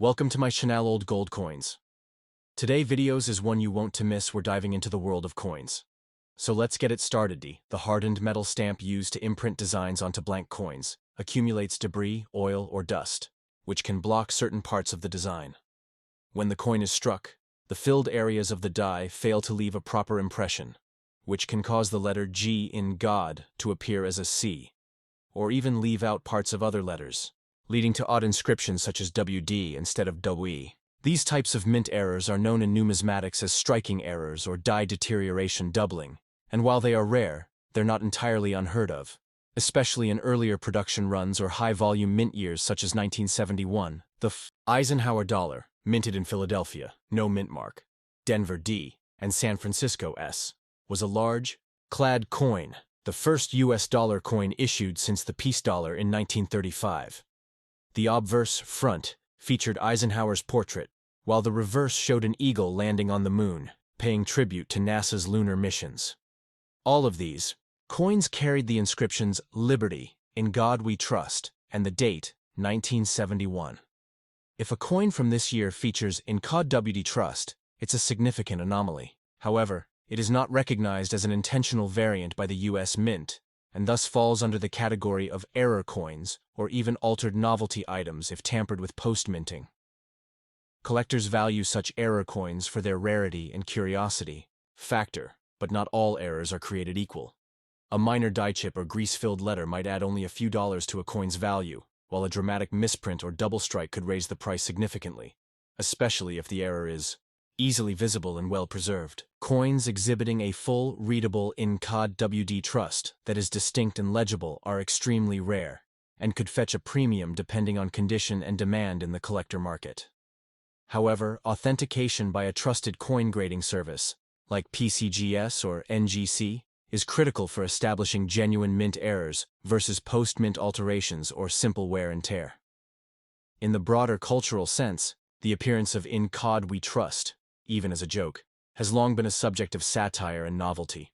Welcome to my channel Old Gold Coins. Today videos is one you won't to miss. We're diving into the world of coins. So let's get it started. The hardened metal stamp used to imprint designs onto blank coins accumulates debris, oil, or dust, which can block certain parts of the design. When the coin is struck, the filled areas of the die fail to leave a proper impression, which can cause the letter G in God to appear as a C, or even leave out parts of other letters, leading to odd inscriptions such as WD instead of WE. These types of mint errors are known in numismatics as striking errors or die deterioration doubling, and while they are rare, they're not entirely unheard of, especially in earlier production runs or high-volume mint years such as 1971. The Eisenhower dollar, minted in Philadelphia, no mint mark, Denver D, and San Francisco S, was a large, clad coin, the first U.S. dollar coin issued since the peace dollar in 1935. The obverse front featured Eisenhower's portrait, while the reverse showed an eagle landing on the moon, paying tribute to NASA's lunar missions. All of these coins carried the inscriptions "Liberty, in God We Trust," and the date, 1971. If a coin from this year features "In God We Trust," it's a significant anomaly. However, it is not recognized as an intentional variant by the U.S. Mint, and thus falls under the category of error coins or even altered novelty items if tampered with post-minting. Collectors value such error coins for their rarity and curiosity factor, but not all errors are created equal. A minor die chip or grease-filled letter might add only a few dollars to a coin's value, while a dramatic misprint or double strike could raise the price significantly, especially if the error is easily visible and well-preserved. Coins exhibiting a full, readable In God WD Trust that is distinct and legible are extremely rare, and could fetch a premium depending on condition and demand in the collector market. However, authentication by a trusted coin grading service, like PCGS or NGC, is critical for establishing genuine mint errors versus post-mint alterations or simple wear and tear. In the broader cultural sense, the appearance of In God We Trust, even as a joke, has long been a subject of satire and novelty,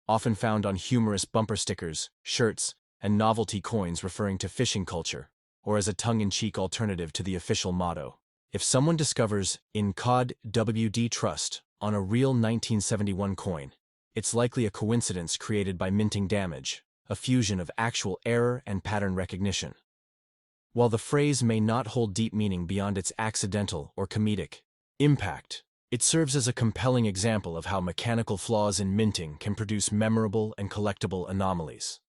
often found on humorous bumper stickers, shirts, and novelty coins referring to fishing culture, or as a tongue-in-cheek alternative to the official motto. If someone discovers In God WD Trust on a real 1971 coin, it's likely a coincidence created by minting damage, a fusion of actual error and pattern recognition. While the phrase may not hold deep meaning beyond its accidental or comedic impact, it serves as a compelling example of how mechanical flaws in minting can produce memorable and collectible anomalies.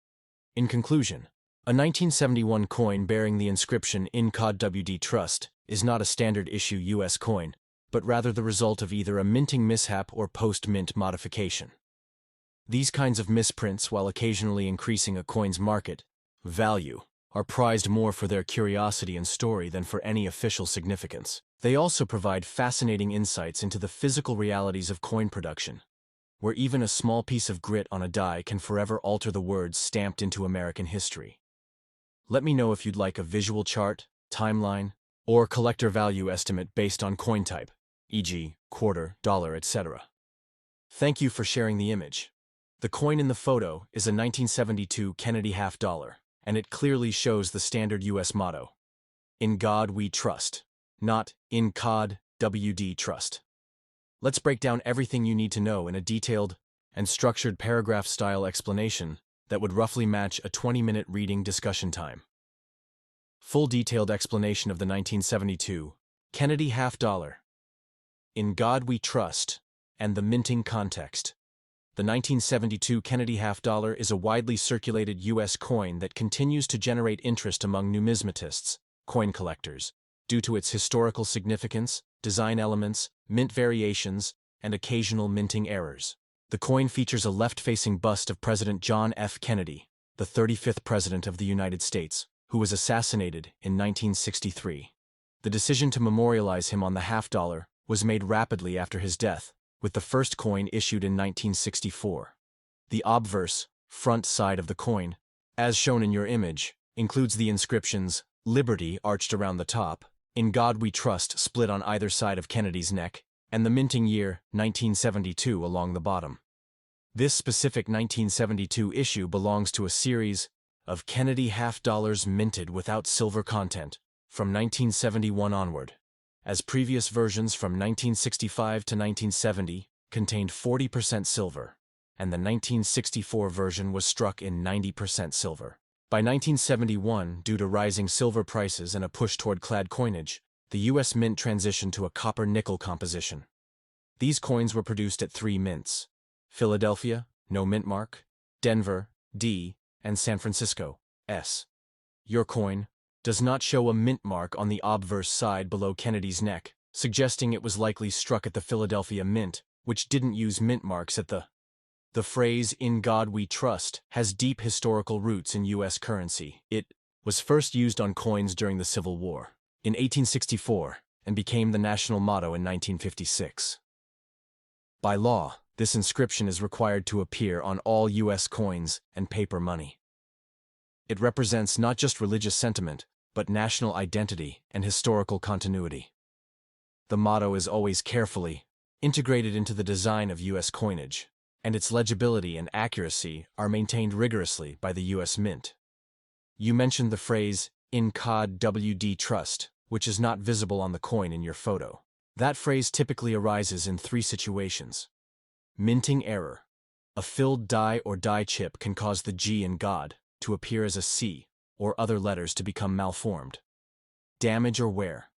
In conclusion, a 1971 coin bearing the inscription In God WD Trust is not a standard-issue U.S. coin, but rather the result of either a minting mishap or post-mint modification. These kinds of misprints, while occasionally increasing a coin's market value, are prized more for their curiosity and story than for any official significance. They also provide fascinating insights into the physical realities of coin production, where even a small piece of grit on a die can forever alter the words stamped into American history. Let me know if you'd like a visual chart, timeline, or collector value estimate based on coin type, e.g., quarter, dollar, etc. Thank you for sharing the image. The coin in the photo is a 1972 Kennedy half dollar, and it clearly shows the standard U.S. motto, In God We Trust, not In God WD Trust. Let's break down everything you need to know in a detailed and structured paragraph-style explanation that would roughly match a 20-minute reading discussion time. Full detailed explanation of the 1972 Kennedy half dollar, In God We Trust, and the minting context. The 1972 Kennedy half dollar is a widely circulated U.S. coin that continues to generate interest among numismatists, coin collectors, due to its historical significance, design elements, mint variations, and occasional minting errors. The coin features a left-facing bust of President John F. Kennedy, the 35th President of the United States, who was assassinated in 1963. The decision to memorialize him on the half dollar was made rapidly after his death, with the first coin issued in 1964. The obverse, front side of the coin, as shown in your image, includes the inscriptions Liberty arched around the top, In God We Trust split on either side of Kennedy's neck, and the minting year, 1972, along the bottom. This specific 1972 issue belongs to a series of Kennedy half dollars minted without silver content from 1971 onward. as previous versions from 1965 to 1970 contained 40% silver, and the 1964 version was struck in 90% silver. By 1971, due to rising silver prices and a push toward clad coinage, the U.S. Mint transitioned to a copper-nickel composition. These coins were produced at 3 mints: Philadelphia, no mint mark; Denver, D, and San Francisco, S. Your coin does not show a mint mark on the obverse side below Kennedy's neck, suggesting it was likely struck at the Philadelphia Mint, which didn't use mint marks at the. The phrase, "In God We Trust," has deep historical roots in U.S. currency. It was first used on coins during the Civil War in 1864 and became the national motto in 1956. By law, this inscription is required to appear on all U.S. coins and paper money. It represents not just religious sentiment, but national identity and historical continuity. The motto is always carefully integrated into the design of U.S. coinage, and its legibility and accuracy are maintained rigorously by the U.S. Mint. You mentioned the phrase, "In God We Trust," which is not visible on the coin in your photo. That phrase typically arises in 3 situations. Minting error. A filled die or die chip can cause the G in God to appear as a C, or other letters to become malformed. Damage or wear.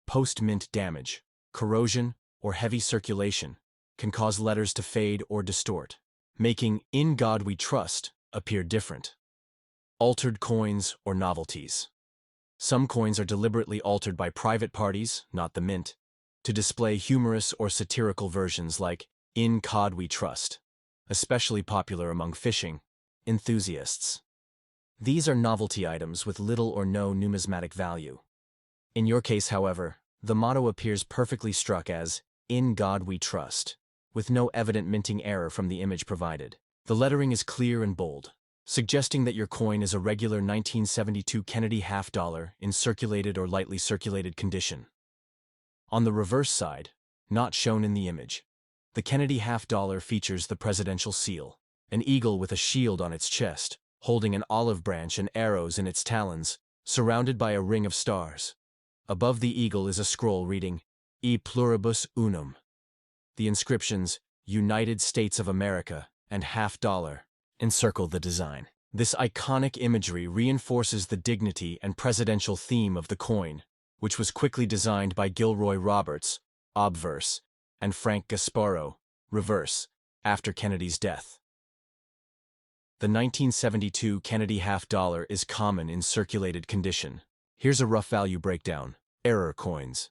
Post-mint damage, corrosion, or heavy circulation can cause letters to fade or distort, making "In God We Trust" appear different. Altered coins or novelties. Some coins are deliberately altered by private parties, not the mint, to display humorous or satirical versions like "In God We Trust," especially popular among fishing enthusiasts. These are novelty items with little or no numismatic value. In your case, however, the motto appears perfectly struck as "In God We Trust," with no evident minting error from the image provided. The lettering is clear and bold, suggesting that your coin is a regular 1972 Kennedy half-dollar in circulated or lightly circulated condition. On the reverse side, not shown in the image, the Kennedy half-dollar features the presidential seal, an eagle with a shield on its chest, holding an olive branch and arrows in its talons, surrounded by a ring of stars. Above the eagle is a scroll reading, "E pluribus unum." The inscriptions, "United States of America" and "half-dollar" encircle the design. This iconic imagery reinforces the dignity and presidential theme of the coin, which was quickly designed by Gilroy Roberts, obverse, and Frank Gasparro, reverse, after Kennedy's death. The 1972 Kennedy half-dollar is common in circulated condition. Here's a rough value breakdown. Error coins.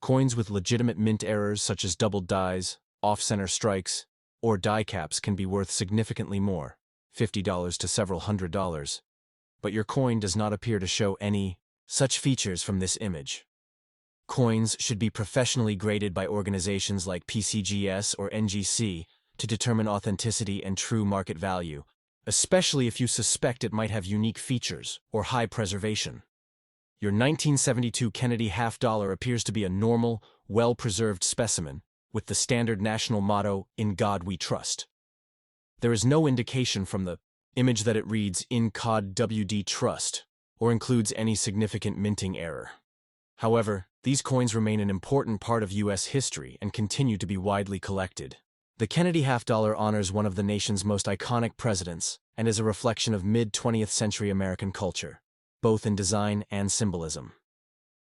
Coins with legitimate mint errors such as doubled dies, off-center strikes, or die caps can be worth significantly more, $50 to several $100s. But your coin does not appear to show any such features from this image. Coins should be professionally graded by organizations like PCGS or NGC to determine authenticity and true market value, especially if you suspect it might have unique features or high preservation. Your 1972 Kennedy half-dollar appears to be a normal, well-preserved specimen, with the standard national motto, "In God We Trust." There is no indication from the image that it reads, "In God We Trust," or includes any significant minting error. However, these coins remain an important part of U.S. history and continue to be widely collected. The Kennedy half-dollar honors one of the nation's most iconic presidents and is a reflection of mid-20th century American culture, both in design and symbolism.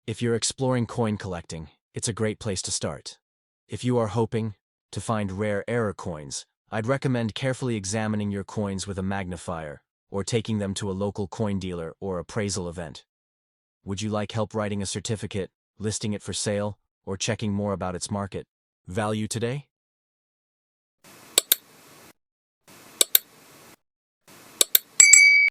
If you're exploring coin collecting, it's a great place to start. If you are hoping to find rare error coins, I'd recommend carefully examining your coins with a magnifier or taking them to a local coin dealer or appraisal event. Would you like help writing a certificate, listing it for sale, or checking more about its market value today?